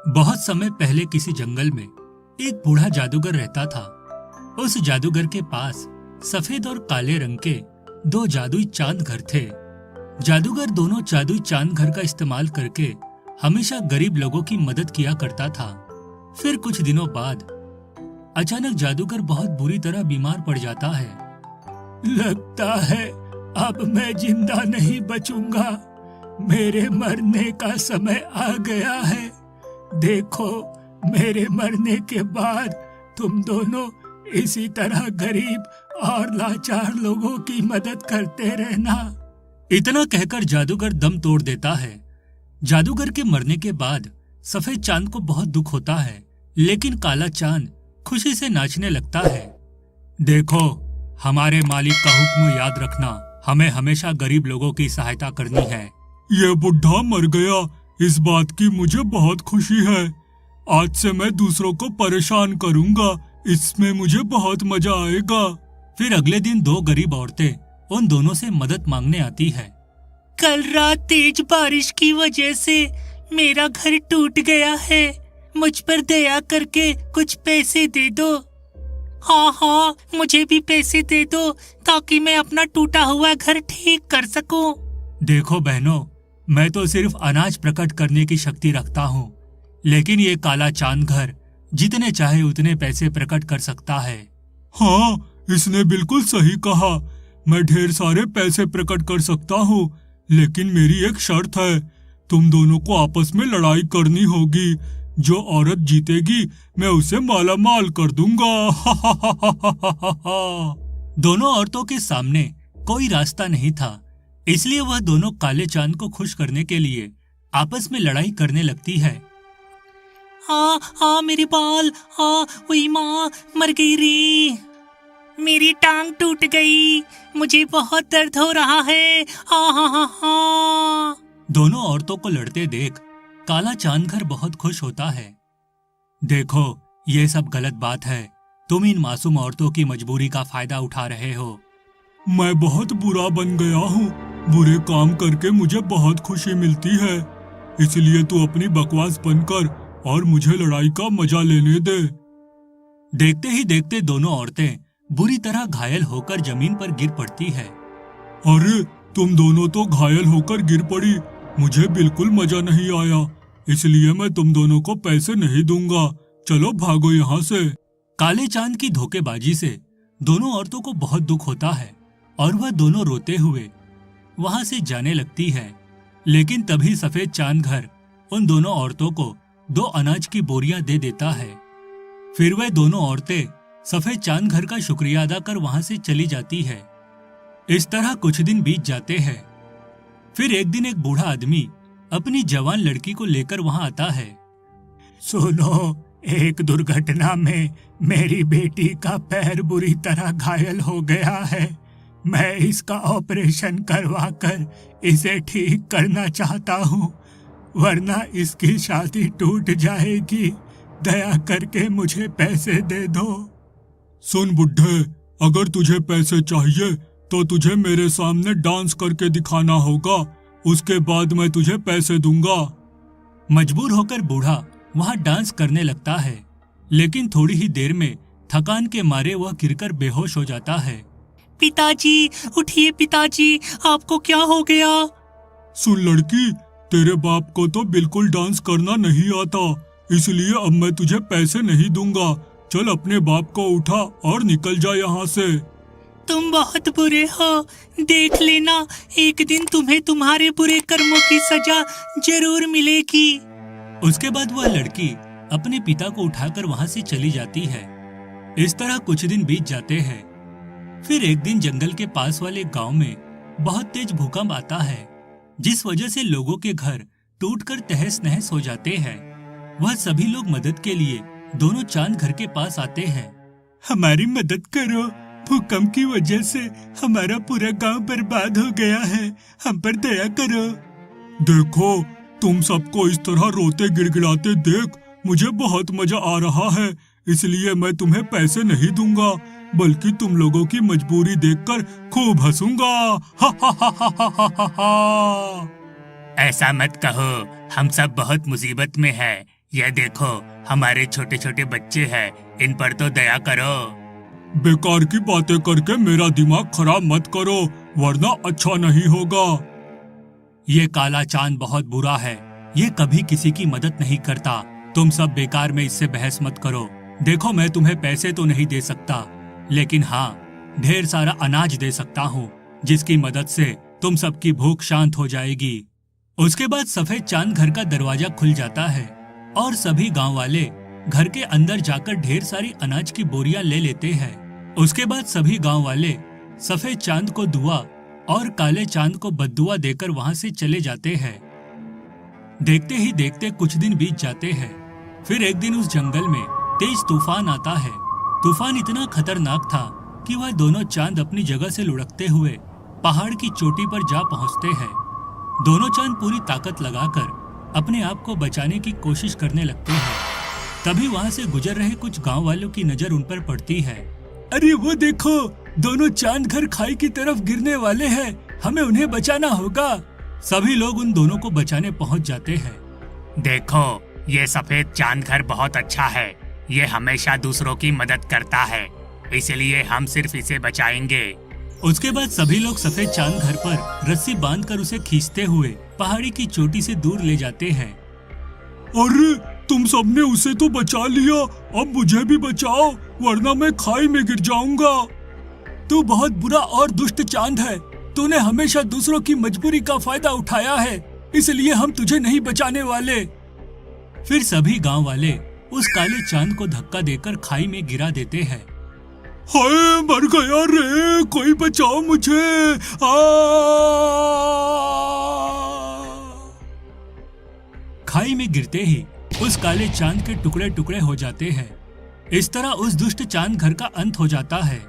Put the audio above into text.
बहुत समय पहले किसी जंगल में एक बूढ़ा जादूगर रहता था। उस जादूगर के पास सफेद और काले रंग के दो जादुई चांद घर थे। जादूगर दोनों जादुई चांद घर का इस्तेमाल करके हमेशा गरीब लोगों की मदद किया करता था। फिर कुछ दिनों बाद अचानक जादूगर बहुत बुरी तरह बीमार पड़ जाता है। लगता है अब मैं जिंदा नहीं बचूंगा, मेरे मरने का समय आ गया है। देखो, मेरे मरने के बाद तुम दोनों इसी तरह गरीब और लाचार लोगों की मदद करते रहना। इतना कहकर जादूगर दम तोड़ देता है। जादूगर के मरने के बाद सफेद चांद को बहुत दुख होता है, लेकिन काला चांद खुशी से नाचने लगता है। देखो, हमारे मालिक का हुक्म याद रखना, हमें हमेशा गरीब लोगों की सहायता करनी है। ये बुढ़ा मर गया, इस बात की मुझे बहुत खुशी है। आज से मैं दूसरों को परेशान करूंगा, इसमें मुझे बहुत मजा आएगा। फिर अगले दिन दो गरीब औरतें उन दोनों से मदद मांगने आती है। कल रात तेज बारिश की वजह से मेरा घर टूट गया है, मुझ पर दया करके कुछ पैसे दे दो। हाँ, मुझे भी पैसे दे दो ताकि मैं अपना टूटा हुआ घर ठीक कर सकूं। देखो बहनों, मैं तो सिर्फ अनाज प्रकट करने की शक्ति रखता हूँ, लेकिन ये काला चांद घर जितने चाहे उतने पैसे प्रकट कर सकता है। हाँ, इसने बिल्कुल सही कहा। मैं ढेर सारे पैसे प्रकट कर सकता हूँ, लेकिन मेरी एक शर्त है, तुम दोनों को आपस में लड़ाई करनी होगी। जो औरत जीतेगी मैं उसे माला माल कर दूंगा। दोनों औरतों के सामने कोई रास्ता नहीं था, इसलिए वह दोनों काले चांद को खुश करने के लिए आपस में लड़ाई करने लगती है। मेरे बाल, वही माँ मर गई रे, मेरी टांग टूट गई, मुझे बहुत दर्द हो रहा है। दोनों औरतों को लड़ते देख काला चांद घर बहुत खुश होता है। देखो, ये सब गलत बात है, तुम इन मासूम औरतों की मजबूरी का फायदा उठा रहे हो। मैं बहुत बुरा बन गया हूँ, बुरे काम करके मुझे बहुत खुशी मिलती है, इसलिए तू अपनी बकवास बंद कर और मुझे लड़ाई का मजा लेने दे। देखते ही देखते दोनों औरतें बुरी तरह घायल होकर जमीन पर गिर पड़ती है। अरे, तुम दोनों तो घायल होकर गिर पड़ी, मुझे बिल्कुल मजा नहीं आया, इसलिए मैं तुम दोनों को पैसे नहीं दूंगा। चलो भागो यहाँ से। काले चांद की धोखेबाजी से दोनों औरतों को बहुत दुख होता है और वह दोनों रोते हुए वहां से जाने लगती है। लेकिन तभी सफेद चांद घर उन दोनों औरतों को दो अनाज की बोरियां दे देता है। फिर वह दोनों औरतें सफेद चांद घर का शुक्रिया अदा कर वहां से चली जाती है। इस तरह कुछ दिन बीत जाते हैं। फिर एक दिन एक बूढ़ा आदमी अपनी जवान लड़की को लेकर वहां आता है। सुनो, एक दुर्घटना में मेरी बेटी का पैर बुरी तरह घायल हो गया है, मैं इसका ऑपरेशन करवाकर इसे ठीक करना चाहता हूँ, वरना इसकी शादी टूट जाएगी। दया करके मुझे पैसे दे दो। सुन बुड्ढे, अगर तुझे पैसे चाहिए तो तुझे मेरे सामने डांस करके दिखाना होगा, उसके बाद मैं तुझे पैसे दूंगा। मजबूर होकर बूढ़ा वहां डांस करने लगता है, लेकिन थोड़ी ही देर में थकान के मारे वह गिरकर बेहोश हो जाता है। पिताजी, उठिए पिताजी, आपको क्या हो गया? सुन लड़की, तेरे बाप को तो बिल्कुल डांस करना नहीं आता, इसलिए अब मैं तुझे पैसे नहीं दूंगा। चल अपने बाप को उठा और निकल जा यहाँ से। तुम बहुत बुरे हो, देख लेना, एक दिन तुम्हें तुम्हारे बुरे कर्मों की सजा जरूर मिलेगी। उसके बाद वह लड़की अपने पिता को उठाकर वहां से चली जाती है। इस तरह कुछ दिन बीत जाते हैं। फिर एक दिन जंगल के पास वाले गांव में बहुत तेज भूकंप आता है, जिस वजह से लोगों के घर टूटकर तहस नहस हो जाते हैं। वह सभी लोग मदद के लिए दोनों चांद घर के पास आते हैं। हमारी मदद करो, भूकंप की वजह से हमारा पूरा गांव बर्बाद हो गया है, हम पर दया करो। देखो, तुम सबको इस तरह रोते गिड़गिड़ाते देख मुझे बहुत मजा आ रहा है, इसलिए मैं तुम्हें पैसे नहीं दूंगा, बल्कि तुम लोगों की मजबूरी देखकर खूब हंसूंगा। ऐसा मत कहो, हम सब बहुत मुसीबत में हैं, ये देखो, हमारे छोटे छोटे बच्चे हैं, इन पर तो दया करो। बेकार की बातें करके मेरा दिमाग खराब मत करो, वरना अच्छा नहीं होगा। ये काला चांद बहुत बुरा है, ये कभी किसी की मदद नहीं करता। तुम सब बेकार में इससे बहस मत करो। देखो, मैं तुम्हें पैसे तो नहीं दे सकता, लेकिन हाँ, ढेर सारा अनाज दे सकता हूँ, जिसकी मदद से तुम सबकी भूख शांत हो जाएगी। उसके बाद सफेद चांद घर का दरवाजा खुल जाता है और सभी गांव वाले घर के अंदर जाकर ढेर सारी अनाज की बोरियां ले लेते हैं। उसके बाद सभी गांव वाले सफेद चांद को दुआ और काले चांद को बद्दुआ देकर वहां से चले जाते हैं। देखते ही देखते कुछ दिन बीत जाते हैं। फिर एक दिन उस जंगल में तेज तूफान आता है। तूफान इतना खतरनाक था कि वह दोनों चांद अपनी जगह से लुढ़कते हुए पहाड़ की चोटी पर जा पहुंचते हैं। दोनों चांद पूरी ताकत लगाकर अपने आप को बचाने की कोशिश करने लगते हैं। तभी वहां से गुजर रहे कुछ गांव वालों की नजर उन पर पड़ती है। अरे वो देखो, दोनों चांद घर खाई की तरफ गिरने वाले हैं, हमें उन्हें बचाना होगा। सभी लोग उन दोनों को बचाने पहुंच जाते हैं। देखो, ये सफेद चांद घर बहुत अच्छा है, ये हमेशा दूसरों की मदद करता है, इसलिए हम सिर्फ इसे बचाएंगे। उसके बाद सभी लोग सफेद चांद घर पर रस्सी बांधकर उसे खींचते हुए पहाड़ी की चोटी से दूर ले जाते हैं। अरे तुम सबने उसे तो बचा लिया, अब मुझे भी बचाओ, वरना मैं खाई में गिर जाऊंगा। तू बहुत बुरा और दुष्ट चांद है, तूने हमेशा दूसरों की मजबूरी का फायदा उठाया है, इसलिए हम तुझे नहीं बचाने वाले। फिर सभी गांव वाले उस काले चांद को धक्का देकर खाई में गिरा देते हैं। हाय, मर गया रे, कोई बचाओ मुझे। खाई में गिरते ही उस काले चांद के टुकड़े टुकड़े हो जाते हैं। इस तरह उस दुष्ट चांद घर का अंत हो जाता है।